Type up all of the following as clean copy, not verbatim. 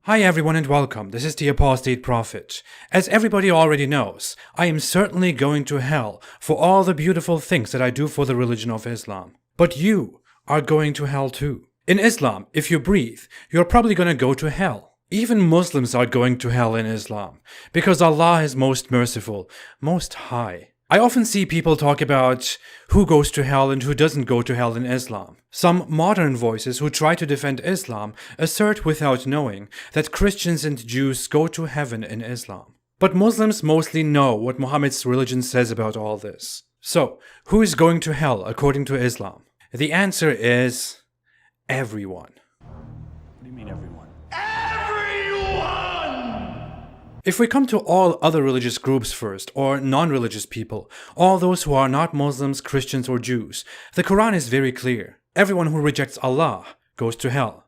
Hi everyone and welcome, this is the Apostate Prophet. As everybody already knows, I am certainly going to hell for all the beautiful things that I do for the religion of Islam. But you are going to hell too. In Islam, if you breathe, you're probably going to go to hell. Even Muslims are going to hell in Islam, because Allah is most merciful, most high. I often see people talk about who goes to hell and who doesn't go to hell in Islam. Some modern voices who try to defend Islam assert without knowing that Christians and Jews go to heaven in Islam. But Muslims mostly know what Muhammad's religion says about all this. So, who is going to hell according to Islam? The answer is everyone. What do you mean everyone? If we come to all other religious groups first, or non-religious people, all those who are not Muslims, Christians, or Jews, the Quran is very clear. Everyone who rejects Allah goes to hell.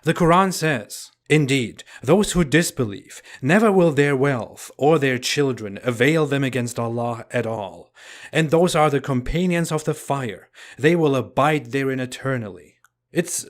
The Quran says, "Indeed, those who disbelieve, never will their wealth or their children avail them against Allah at all. And those are the companions of the fire. They will abide therein eternally." It's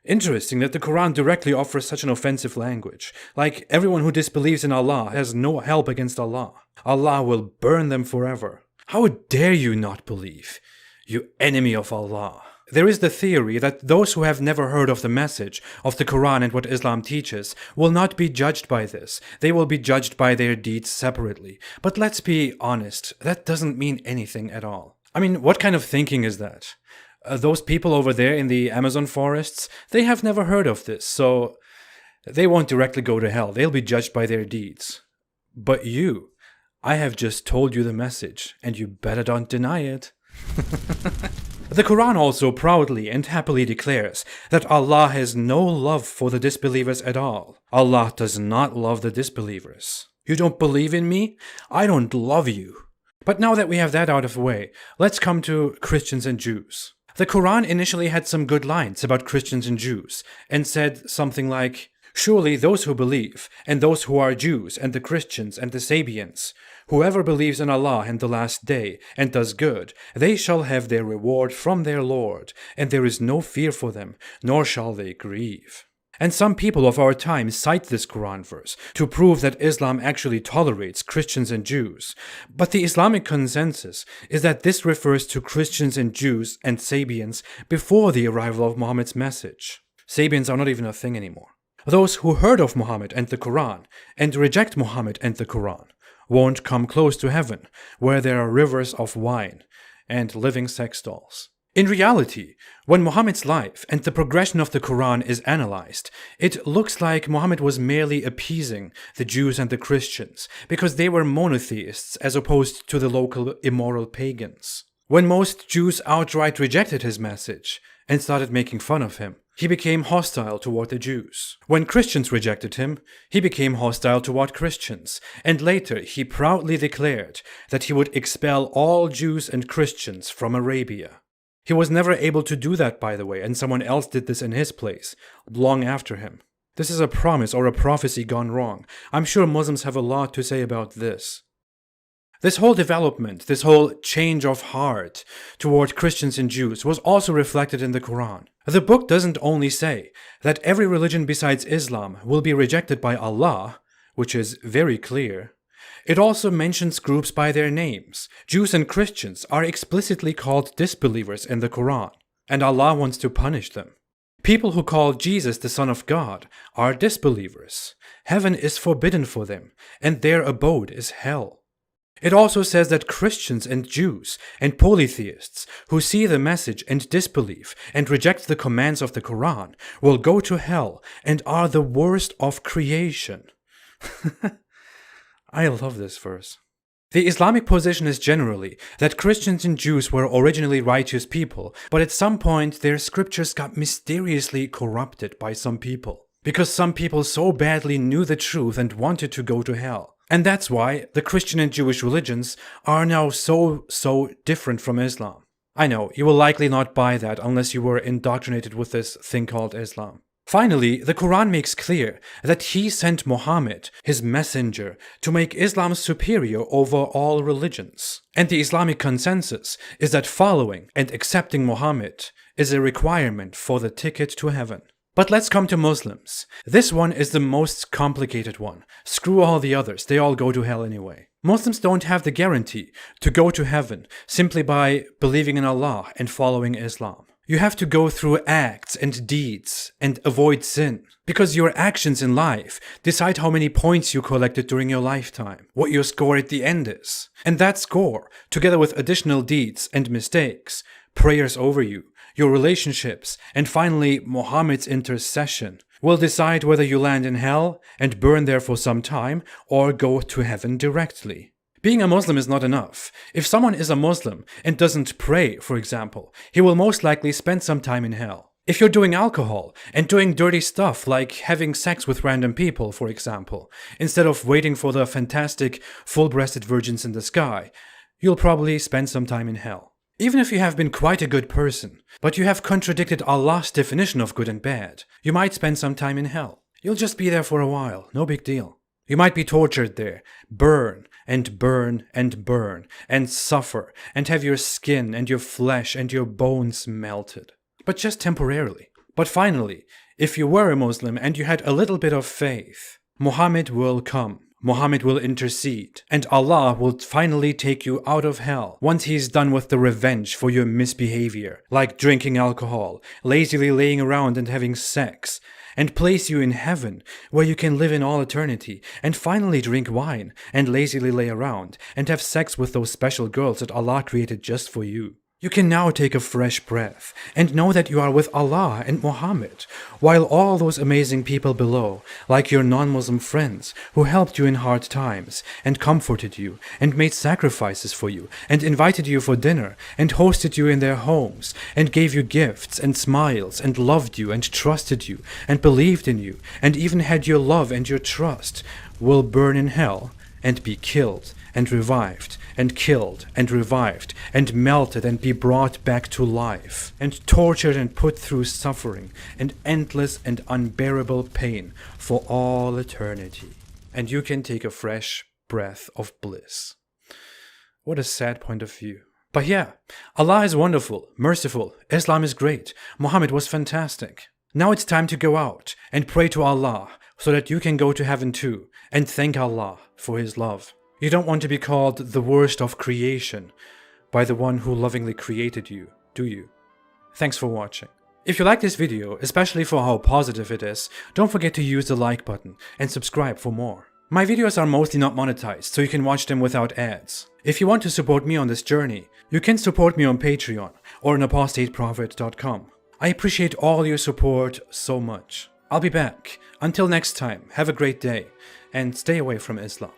interesting that the Quran directly offers such an offensive language. Like, everyone who disbelieves in Allah has no help against Allah. Allah will burn them forever. How dare you not believe, you enemy of Allah? There is the theory that those who have never heard of the message of the Quran and what Islam teaches will not be judged by this. They will be judged by their deeds separately. But let's be honest, that doesn't mean anything at all. I mean, what kind of thinking is that? Those people over there in the Amazon forests, they have never heard of this, so they won't directly go to hell. They'll be judged by their deeds. But you, I have just told you the message, and you better don't deny it. The Quran also proudly and happily declares that Allah has no love for the disbelievers at all. Allah does not love the disbelievers. You don't believe in me? I don't love you. But now that we have that out of the way, let's come to Christians and Jews. The Quran initially had some good lines about Christians and Jews, and said something like, "Surely those who believe, and those who are Jews, and the Christians, and the Sabians, whoever believes in Allah and the last day, and does good, they shall have their reward from their Lord, and there is no fear for them, nor shall they grieve." And some people of our time cite this Quran verse to prove that Islam actually tolerates Christians and Jews. But the Islamic consensus is that this refers to Christians and Jews and Sabians before the arrival of Muhammad's message. Sabians are not even a thing anymore. Those who heard of Muhammad and the Quran and reject Muhammad and the Quran won't come close to heaven, where there are rivers of wine and living sex dolls. In reality, when Muhammad's life and the progression of the Quran is analyzed, it looks like Muhammad was merely appeasing the Jews and the Christians, because they were monotheists as opposed to the local immoral pagans. When most Jews outright rejected his message and started making fun of him, he became hostile toward the Jews. When Christians rejected him, he became hostile toward Christians, and later he proudly declared that he would expel all Jews and Christians from Arabia. He was never able to do that, by the way, and someone else did this in his place, long after him. This is a promise or a prophecy gone wrong. I'm sure Muslims have a lot to say about this. This whole development, this whole change of heart toward Christians and Jews was also reflected in the Quran. The book doesn't only say that every religion besides Islam will be rejected by Allah, which is very clear. It also mentions groups by their names. Jews and Christians are explicitly called disbelievers in the Quran, and Allah wants to punish them. People who call Jesus the Son of God are disbelievers. Heaven is forbidden for them, and their abode is hell. It also says that Christians and Jews and polytheists who see the message and disbelieve and reject the commands of the Quran will go to hell and are the worst of creation. I love this verse. The Islamic position is generally that Christians and Jews were originally righteous people, but at some point their scriptures got mysteriously corrupted by some people, because some people so badly knew the truth and wanted to go to hell. And that's why the Christian and Jewish religions are now so different from Islam. I know, you will likely not buy that unless you were indoctrinated with this thing called Islam. Finally, the Quran makes clear that he sent Muhammad, his messenger, to make Islam superior over all religions. And the Islamic consensus is that following and accepting Muhammad is a requirement for the ticket to heaven. But let's come to Muslims. This one is the most complicated one. Screw all the others, they all go to hell anyway. Muslims don't have the guarantee to go to heaven simply by believing in Allah and following Islam. You have to go through acts and deeds and avoid sin. Because your actions in life decide how many points you collected during your lifetime, what your score at the end is. And that score, together with additional deeds and mistakes, prayers over you, your relationships, and finally Muhammad's intercession, will decide whether you land in hell and burn there for some time or go to heaven directly. Being a Muslim is not enough. If someone is a Muslim and doesn't pray, for example, he will most likely spend some time in hell. If you're doing alcohol and doing dirty stuff like having sex with random people, for example, instead of waiting for the fantastic full-breasted virgins in the sky, you'll probably spend some time in hell. Even if you have been quite a good person, but you have contradicted Allah's definition of good and bad, you might spend some time in hell. You'll just be there for a while, no big deal. You might be tortured there, burn and burn and burn, and suffer, and have your skin and your flesh and your bones melted. But just temporarily. But finally, if you were a Muslim and you had a little bit of faith, Muhammad will come. Muhammad will intercede, and Allah will finally take you out of hell once he is done with the revenge for your misbehavior, like drinking alcohol, lazily laying around and having sex, and place you in heaven, where you can live in all eternity, and finally drink wine, and lazily lay around, and have sex with those special girls that Allah created just for you. You can now take a fresh breath and know that you are with Allah and Muhammad, while all those amazing people below, like your non-Muslim friends who helped you in hard times and comforted you and made sacrifices for you and invited you for dinner and hosted you in their homes and gave you gifts and smiles and loved you and trusted you and believed in you and even had your love and your trust, will burn in hell and be killed and revived, and killed, and revived, and melted, and be brought back to life, and tortured and put through suffering, and endless and unbearable pain for all eternity. And you can take a fresh breath of bliss. What a sad point of view. But yeah, Allah is wonderful, merciful, Islam is great, Muhammad was fantastic. Now it's time to go out and pray to Allah, so that you can go to heaven too, and thank Allah for His love. You don't want to be called the worst of creation by the one who lovingly created you, do you? Thanks for watching. If you like this video, especially for how positive it is, don't forget to use the like button and subscribe for more. My videos are mostly not monetized, so you can watch them without ads. If you want to support me on this journey, you can support me on Patreon or on apostateprophet.com. I appreciate all your support so much. I'll be back. Until next time, have a great day and stay away from Islam.